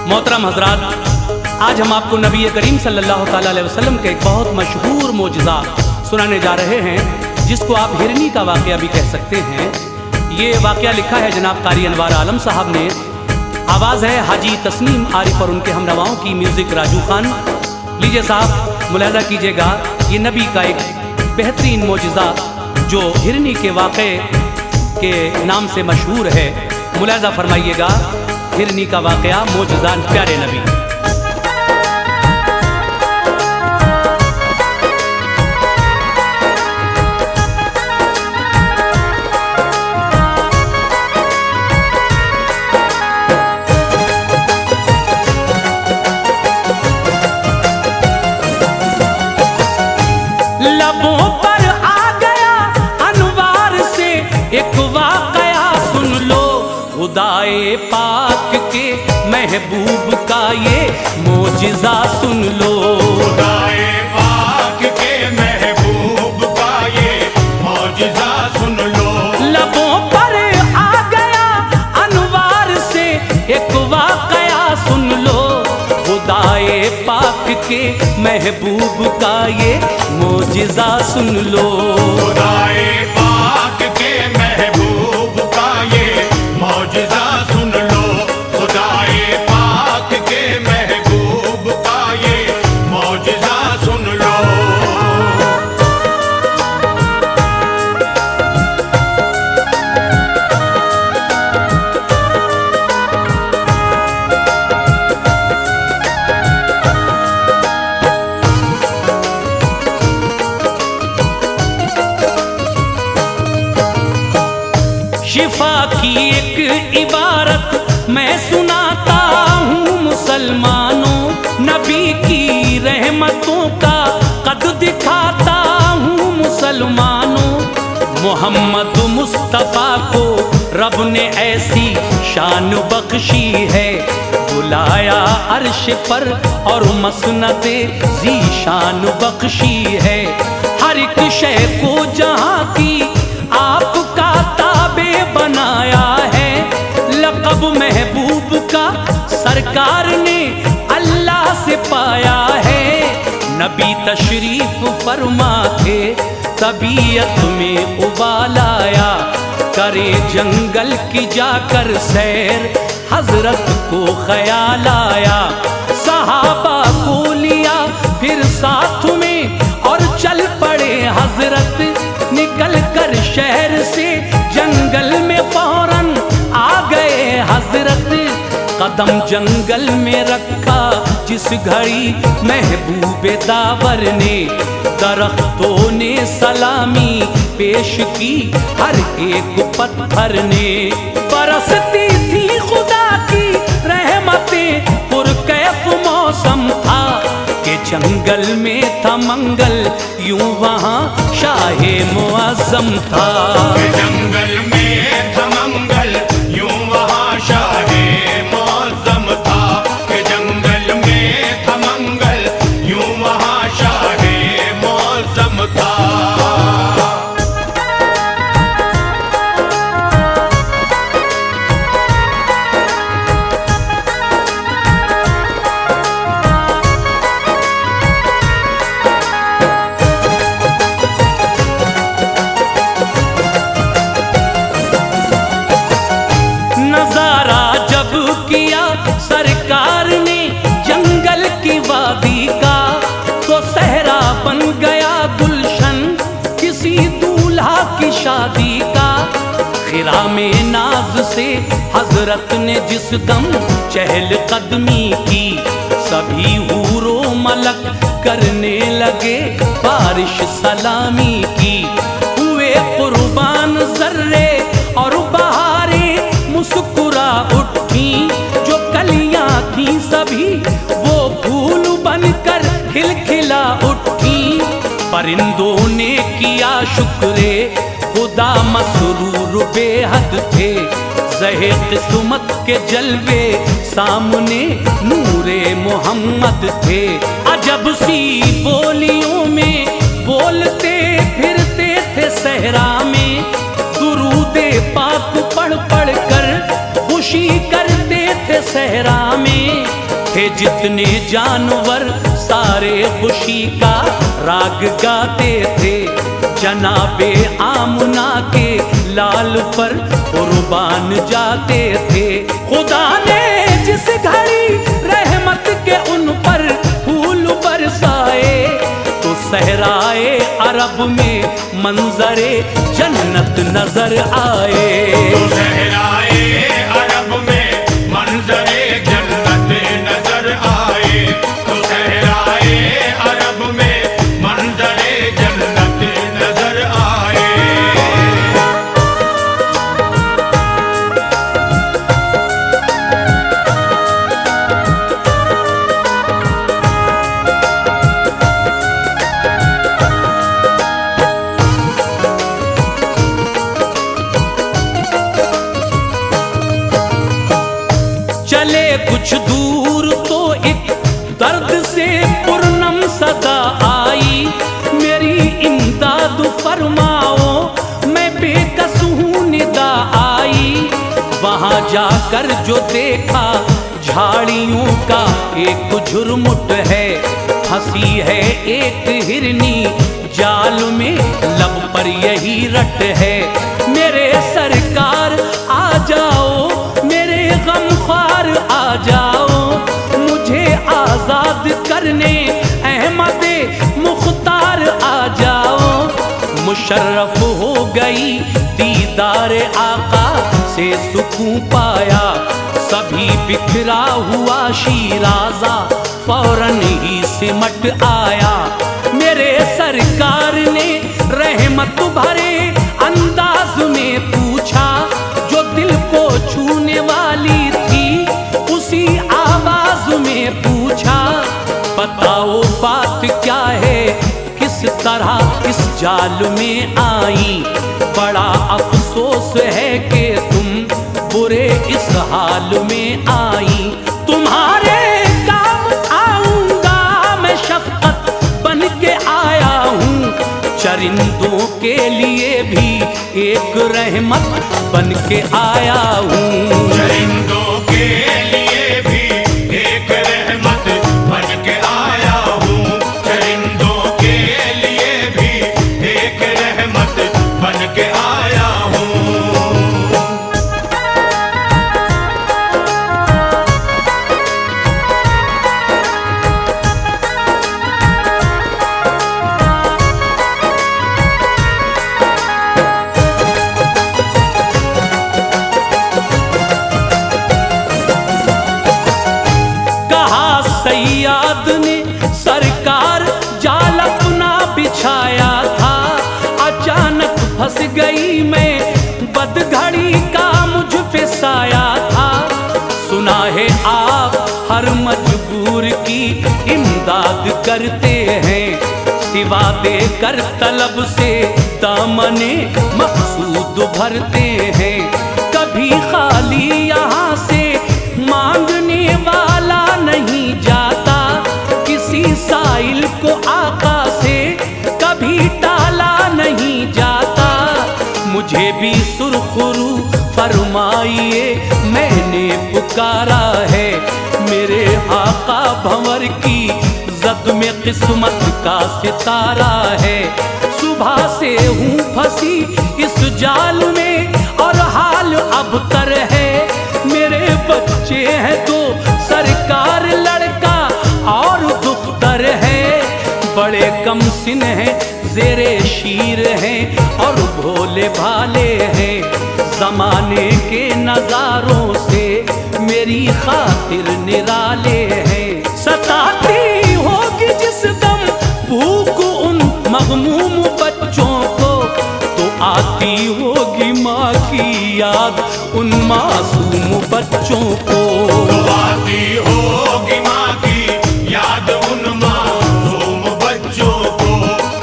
मोहतरम हजरात, आज हम आपको नबी करीम सल्लल्लाहु ताला अलैहि वसल्लम के एक बहुत मशहूर मोजज़ा सुनाने जा रहे हैं, जिसको आप हिरनी का वाक़या भी कह सकते हैं। ये वाक़या लिखा है जनाब कारी अनवार आलम साहब ने। आवाज़ है हाजी तस्नीम आरिफ और उनके हमनवाओं की, म्यूज़िक राजू खान। लीजिए साहब, मुलाहिज़ा कीजिएगा, ये नबी का एक बेहतरीन मोजज़ा जो हिरनी के वाक़े के नाम से मशहूर है। मुलाहिज़ा फरमाइएगा हिरनी का वाक़या, मोजज़ा प्यारे नबी। लबों पर आ गया अनवार से एक वाक़या सुन लो, खुदाए पाक के महबूब का ये मोजज़ा सुन लो। खुदाए पाक के महबूब का ये मोजज़ा सुन लो। लबों पर आ गया अनवार से एक वाक़या सुन लो, खुदाए पाक के महबूब का ये मोजज़ा सुन लो। खुदाए पाक के महबूब का ये मोजज़ा सुन लो। खुदाए पाक के महबूब का ये मोजज़ा सुन लो। शिफा की एक इबारत मैं सुनाता हूँ मुसलमानों, नबी की रहमतों का कद दिखाता हूँ मुसलमानों। मोहम्मद मुस्तफ़ा को रब ने ऐसी शान बख्शी है, बुलाया अर्श पर और मसनदे ज़ीशान बख्शी है। हर एक शय को जहाँ की आपका ताबे बनाया है, लक़ब महबूब का सरकार ने अल्लाह से पाया है। नबी तशरीफ फरमा थे, तबीयत में उबाल आया, करे जंगल की जाकर सैर, हजरत को ख्याल आया। सहाबा को लिया फिर साथ में और चल पड़े हजरत, निकल कर शहर से जंगल में फौरन आ गए हजरत। कदम जंगल में रखा जिस घड़ी महबूबे दावर ने, दरख्तों ने सलामी पेश की हर एक पत्थर ने। बरसती थी खुदा की रहमतें, पुरकैफ मौसम था कि जंगल में था मंगल, यूं वहाँ शाहे मुअज़्ज़म था। जंगल में था मंगल, यूं वहाँ शाहे मुअज़्ज़म था। जंगल में था मंगल, यूं वहाँ शाहे मुअज़्ज़म था। नजारा जब किया सरकार ने जंगल की वादी का, तो सहरा बन गया गुलशन किसी दूल्हा की शादी का। खिरा में नाज से हजरत ने जिस दम चहल कदमी की, सभी हूरो मलक करने लगे बारिश सलामी की। हुए कुर्बान जर्रे और बहारे मुस्कुरा उठी, जो कलियां थी सभी वो फूल बनकर खिलखिला उठी। परिंदों ने किया शुक्रे खुदा, मसरूर बेहद थे, ज़हे किस्मत के जलवे सामने नूरे मोहम्मद थे। अजब सी बोलियों में बोलते फिरते थे सहरा में, दुरूदे पाक पढ़ पढ़ कर खुशी करते थे सहरा में, थे जितने जानवर सारे खुशी का राग गाते थे। जनाबे आमना के लाल पर कुर्बान जाते थे। खुदा ने जिस घड़ी रहमत के उन पर फूल बरसाए, तो सहराए अरब में मंजरे जन्नत नजर आए। तो सहराए अरब में मंजरे जन्नत नजर आए। तो सहराए अरब में मंजरे जन्नत नजर आए। चले कुछ दूर तो एक दर्द से पुरनम सदा आई, मेरी इमदाद फरमाओ मैं बेकस हूँ निदा आई। वहाँ जाकर जो देखा झाड़ियों का एक झुरमुट है, हंसी है एक हिरनी जाल में लब पर यही रट है। मेरे सरकार आ जाओ, मेरे गमख्वार आ जाओ, मुझे आजाद करने अहमदे मुख्तार आ जाओ। मुशर्रफ हो गई दीदार आका से सुकून पाया, सभी बिखरा हुआ शीराजा फौरन ही सिमट आया। मेरे सरकार ने रहमत भरे अंदाज में पूछा, जो दिल को छूने वाली थी उसी आवाज में पूछा, बताओ बात क्या है, किस तरह इस जाल में आई। बड़ा अफसोस है कि तुम बुरे इस हाल में आई। तुम्हारे काम आऊंगा मैं शफकत बन के आया हूँ, चरिंदों के लिए भी एक रहमत बन के आया हूँ। चरिंदों के लिए भी एक रहमत बन के आया हूँ। चरिंदों के लिए भी एक रहमत बन के आया हूँ। सैयाद ने सरकार जाल अपना बिछाया था, अचानक फंस गई मैं बदघड़ी का मुझ पे साया था। सुना है आप हर मजबूर की इमदाद करते हैं, सिवा देकर तलब से दामने मकसूद भरते हैं। कभी खाली यहाँ से मांगने वाला नहीं जाता, किसी साइल को आका से कभी टाला नहीं जाता। मुझे भी सुरखरू फरमाइए मैंने पुकारा है, मेरे आका भंवर की जद में किस्मत का सितारा है। सुबह से हूँ फंसी इस जाल में और हाल अबतर है। मेरे बच्चे हैं तो सरकार लड़का और दुख्तर है, बड़े कम सिन हैं जेरे शीर हैं और भोले भाले हैं। जमाने के नजारों से मेरी खातिर निराले हैं। सताती होगी जिस दम भूख उन मगमूम बच्चों को, तो आती होगी माँ की याद उन मासूम बच्चों को। तो आती होगी माँ की याद उन मासूम बच्चों को।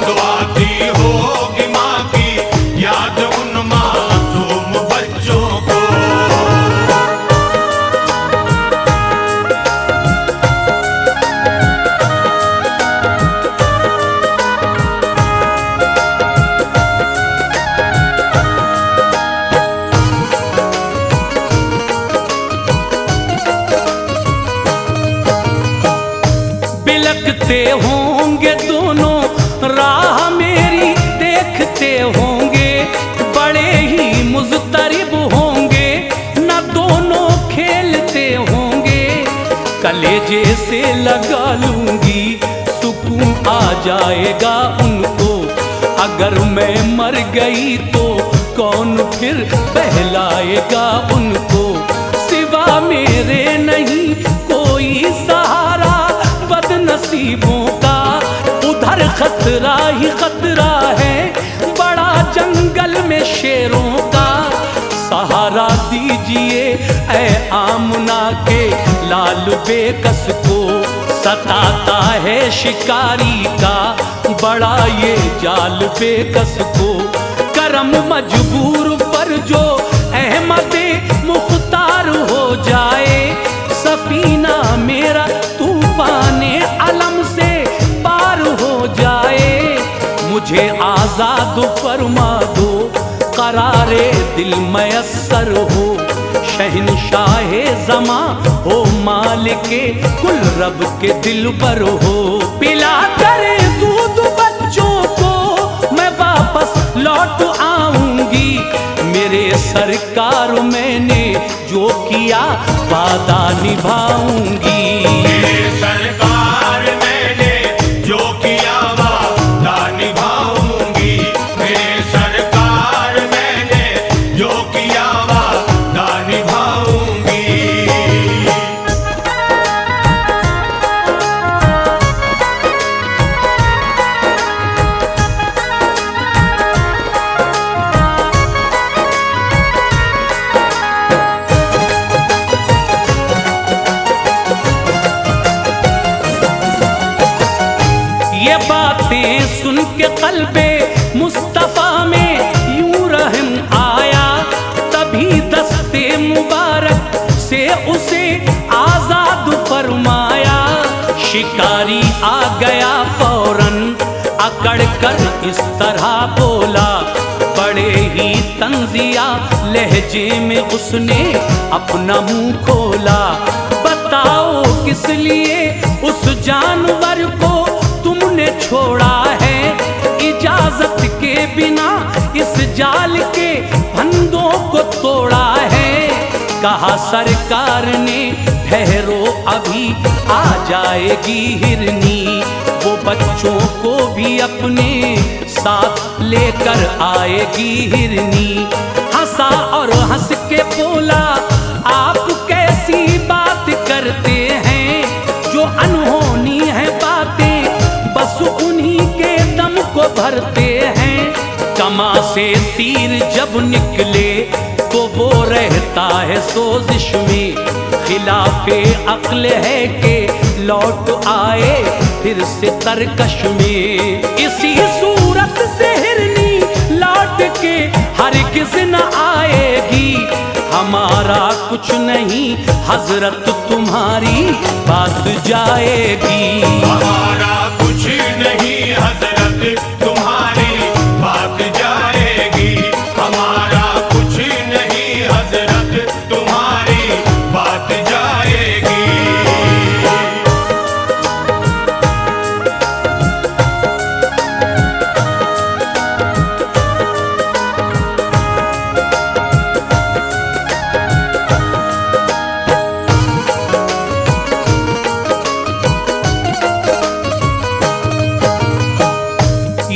तो आती होगी माँ की याद उन मासूम बच्चों को। चलते होंगे दोनों, राह मेरी देखते होंगे, बड़े ही मुज़तरिब होंगे, न दोनों खेलते होंगे। कलेजे से लगा लूंगी, सुकून आ जाएगा उनको, अगर मैं मर गई तो कौन फिर बहलाएगा उनको। सिवा मेरे नहीं कोई सहारा बदनसीबों का, उधर खतरा ही खतरा है बड़ा जंगल में शेरों का। सहारा दीजिए ऐ आमना के लाल बेकस को, सताता है शिकारी का बड़ा ये जाल बेकस को। करम मजबूर पर जो अहमदे मुख्तार हो जाए, सफीना मेरा तूफाने अलम से पार हो जाए। मुझे आजाद फरमा दो, करारे दिल मयस्सर हो, शहनशाहे ज़मा हो, मालिके कुल रब के दिल पर हो। पिला करे दूध बच्चों को मैं वापस लौट आऊंगी, मेरे सरकार मैंने जो किया वादा निभाऊंगी। मेरे सरकार मैंने जो किया वादा निभाऊंगी, मेरे सरकार मैंने जो किया वादा निभाऊंगी। ये बातें सुन के क़ल्बे मुस्तफ़ा में यूं रहम आया, तभी दस्ते मुबारक से उसे आजाद फरमाया। शिकारी आ गया फौरन अकड़ कर इस तरह बोला, बड़े ही तंजिया लहजे में उसने अपना मुंह खोला। बताओ किस लिए उस जानवर को तुमने छोड़ा है, इजाजत के बिना इस जाल के फंदों को तोड़ा है। कहा सरकार ने ठहरो अभी आ जाएगी हिरनी, वो बच्चों को भी अपने साथ लेकर आएगी हिरनी। हंसा और हंस के बोला, आप कैसी बात करते हैं, जो अनहोनी है बातें बस उन्हीं के दम को भरते हैं। कमा से तीर जब निकले तो वो रहता है सोजिश में, खिलाफे अक्ल है कि लौट आए फिर से तरकश में। इसी सूरत से हिरनी लौट के हरगिज़ न आएगी, हमारा कुछ नहीं हजरत तुम्हारी बात जाएगी। हमारा कुछ नहीं हजरत तुम्हारी बात जाएगी, हमारा कुछ नहीं हजरत तुम्हारी बात जाएगी।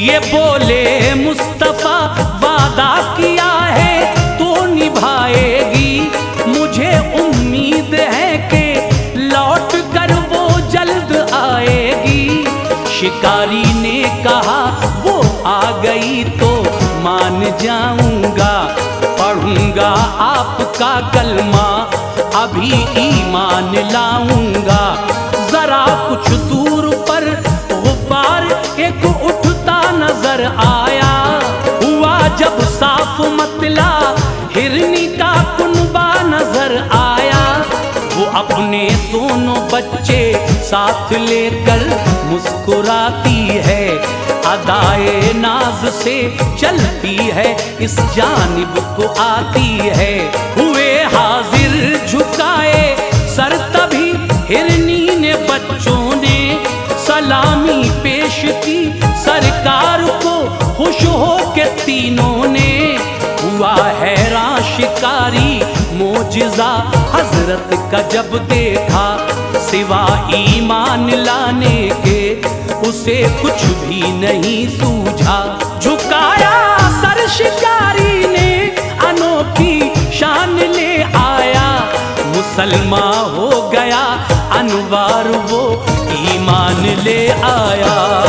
ये बोले मुस्तफ़ा वादा किया है तो निभाएगी, मुझे उम्मीद है कि लौट कर वो जल्द आएगी। शिकारी ने कहा वो आ गई तो मान जाऊंगा, पढ़ूंगा आपका कलमा अभी ईमान लाऊंगा। जरा कुछ दूर पर गुब्बार एक उठता नजर आया, हुआ जब साफ मतला हिरनी का कुनबा नजर आया। वो अपने दोनों बच्चे साथ लेकर मुस्कुराती है, अदाए नाज से चलती है इस जानिब को आती है। हुए हाजिर झुकाए सर तभी हिरनी ने बच्चों ने सलाम के तीनों ने हुआ हैरान शिकारी, मोजिज़ा हजरत का जब देखा, सिवा ईमान लाने के उसे कुछ भी नहीं सूझा। झुकाया सर शिकारी ने, अनोखी शान ले आया, मुसलमान हो गया अनवार वो ईमान ले आया।